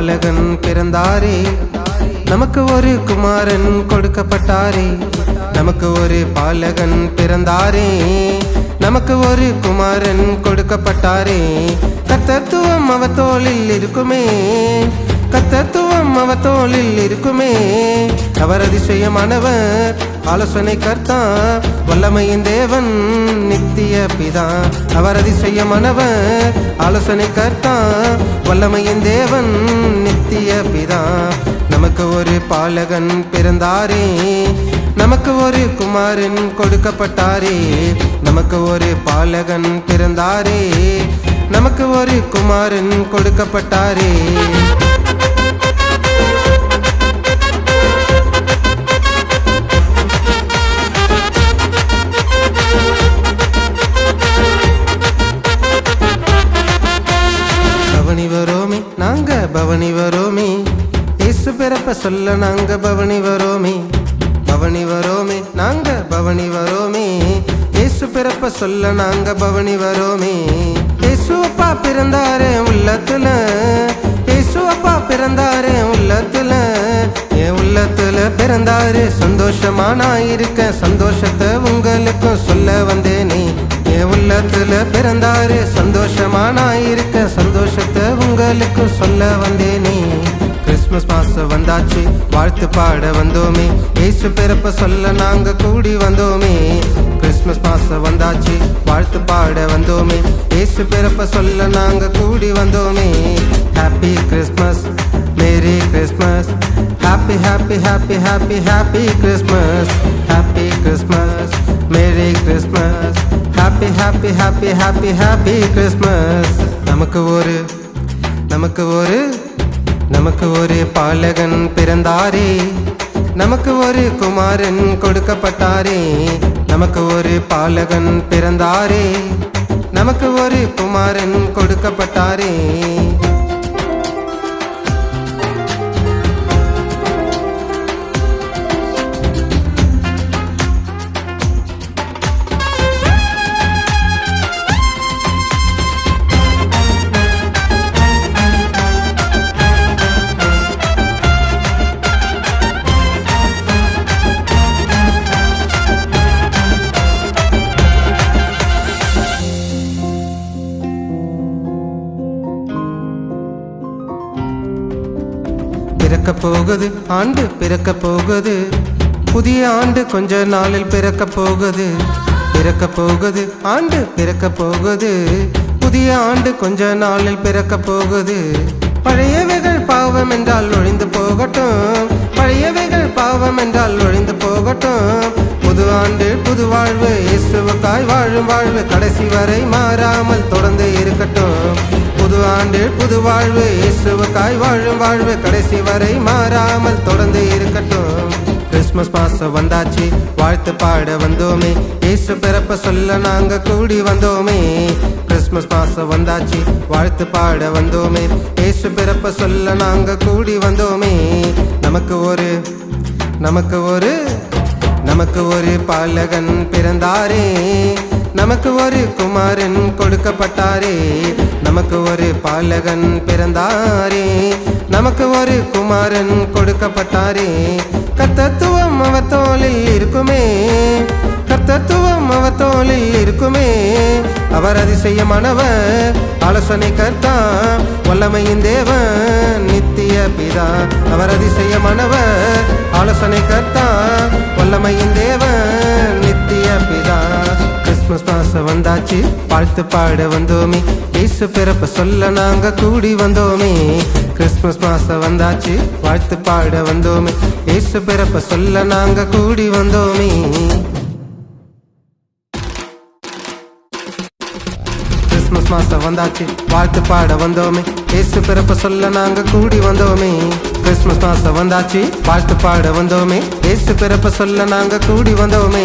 பாலகன் பிறந்தாரே, நமக்கு ஒரு குமாரன் கொடுக்கப்பட்டாரே. நமக்கு ஒரு பாலகன் பிறந்தாரே, நமக்கு ஒரு குமாரன் கொடுக்கப்பட்டாரே. கர்த்தத்துவம் அவர் தோளில் இருக்குமே, கர்த்தத்துவம் அவர் தோளில் இருக்குமே. அவர் அதிசயமானவர், ஆலோசனை கர்த்தா, வல்லமையின் தேவன், நித்திய பிதா. அவர் அதிசயமானவர், ஆலோசனை கர்த்தா, வல்லமையின் தேவன், நித்திய பிதா. நமக்கு ஒரு பாலகன் பிறந்தாரே, நமக்கு ஒரு குமாரன் கொடுக்கப்பட்டாரே. நமக்கு ஒரு பாலகன் பிறந்தாரே, நமக்கு ஒரு குமாரன் கொடுக்கப்பட்டாரே. பவனி வரோமே, நாங்க பவனி வரோமே, இயேசு பிறப்ப சொல்ல நாங்க பவனி வரோமே. பவனி வரோமே, நாங்க பவனி வரோமே, இயேசு பிறப்ப சொல்ல நாங்க பவனி வரோமே. இயேசு அப்பா பிறந்தாரே உள்ளத்துல, இயேசு அப்பா பிறந்தாரே உள்ளத்துல, என் உள்ளத்துல பிறந்தாரு. சந்தோஷமா நான் இருக்க, சந்தோஷத்தை உங்களுக்கும் சொல்ல வந்தேனே. என் உள்ளத்துல பிறந்தாரு, சந்தோஷமா நான் இருக்க, சந்தோஷத்தை உங்களுக்கு சொல்ல வந்தேனே. கிறிஸ்மஸ் மாசம் வந்தாச்சு, வாழ்த்து பாட வந்தோமே, இயேசு பிறப்ப சொல்ல நாங்க கூடி வந்தோமே. கிறிஸ்மஸ் மாசம் வந்தாச்சு, வாழ்த்து பாட வந்தோமே, இயேசு பிறப்ப சொல்ல நாங்க கூடி வந்தோமே. Happy Christmas, merry Christmas, happy happy happy happy happy Christmas. Happy Christmas, merry Christmas, happy happy happy happy happy Christmas. நமக்கு ஒரு நமக்கு ஒரு நமக்கு ஒரு பாலகன் பிறந்தாரே, நமக்கு ஒரு குமாரன் கொடுக்கப்பட்டாரே. நமக்கு ஒரு பாலகன் பிறந்தாரே, நமக்கு ஒரு குமாரன் கொடுக்கப்பட்டாரே. பிறக்க போகுது ஆண்டு, பிறக்க போகுது புதிய ஆண்டு, கொஞ்ச நாளில் பிறக்க போகுது. பிறக்க போகுது ஆண்டு, பிறக்க போகுது புதிய ஆண்டு, கொஞ்ச நாளில் பிறக்க போகுது. பழையவைகள் பாவம் என்றால் ஒழிந்து போகட்டும், பழையவைகள் பாவம் என்றால் ஒழிந்து போகட்டும். புது ஆண்டு புது வாழ்வு, இயேசுவுக்காய் வாழும் வாழ்வு, கடைசி வரை மாறாமல் தொடர்ந்து இருக்கட்டும். புது ஆண்டு புது வாழ்வு, இயேசுவுக்காய் வாழும் வாழ்வு, கடைசி வரை மாறாமல் தொடர்ந்து இருக்கட்டும். கிறிஸ்மஸ் மாசம் வந்தாச்சு, வாழ்த்து பாட வந்தோமே, இயேசு பிறப்ப சொல்ல நாங்க கூடி வந்தோமே. கிறிஸ்மஸ் மாசம் வந்தாச்சு, வாழ்த்து பாட வந்தோமே, இயேசு பிறப்ப சொல்ல நாங்க கூடி வந்தோமே. நமக்கு ஒரு நமக்கு ஒரு நமக்கு ஒரு பாலகன் பிறந்தாரே, நமக்கு ஒரு குமாரன் கொடுக்கப்பட்டாரே. நமக்கு ஒரு பாலகன் பிறந்தாரே, நமக்கு ஒரு குமாரன் கொடுக்கப்பட்டாரே. கர்த்தத்துவம் அவர் தோளில் இருக்குமே, கர்த்தத்துவம் அவர் தோளில் இருக்குமே. அவர் அதிசயமானவர், ஆலோசனை கர்த்தா, வல்லமையின் தேவன், நித்திய பிதா. அவர் அதிசயமானவர், ஆலோசனை கர்த்தா, வல்லமையின் தேவன், நித்திய பிதா. கிறிஸ்மஸ் மாசம் வந்தாச்சு, வாழ்த்து பாட வந்தோமே, இயேசு பிறப்ப சொல்ல நாங்க கூடி வந்தோமே. கிறிஸ்மஸ் மாசம் வந்தாச்சு, வாழ்த்து பாட வந்தோமே, இயேசு பிறப்ப சொல்ல நாங்க கூடி வந்தோமே. கிறிஸ்மஸ் மாசம் வந்தாச்சு, வாழ்த்து பாட வந்தோமே, இயேசு பிறப்ப சொல்ல நாங்க கூடி வந்தோமே. கிறிஸ்மஸ் மாசம் வந்தாச்சு, வாழ்த்து பாட வந்தோமே, இயேசு பிறப்ப சொல்ல நாங்க கூடி வந்தோமே.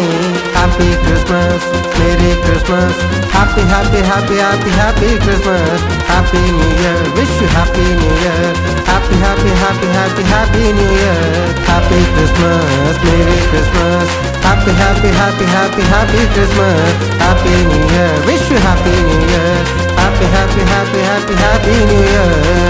Happy Christmas, merry Christmas, happy happy happy happy happy Christmas. Happy new year, wish you happy new year. Happy happy happy happy happy new year. Happy Christmas, merry Christmas, happy happy happy happy happy Christmas. Happy new year, wish you happy new year. Happy, happy, happy, happy, happy New Year.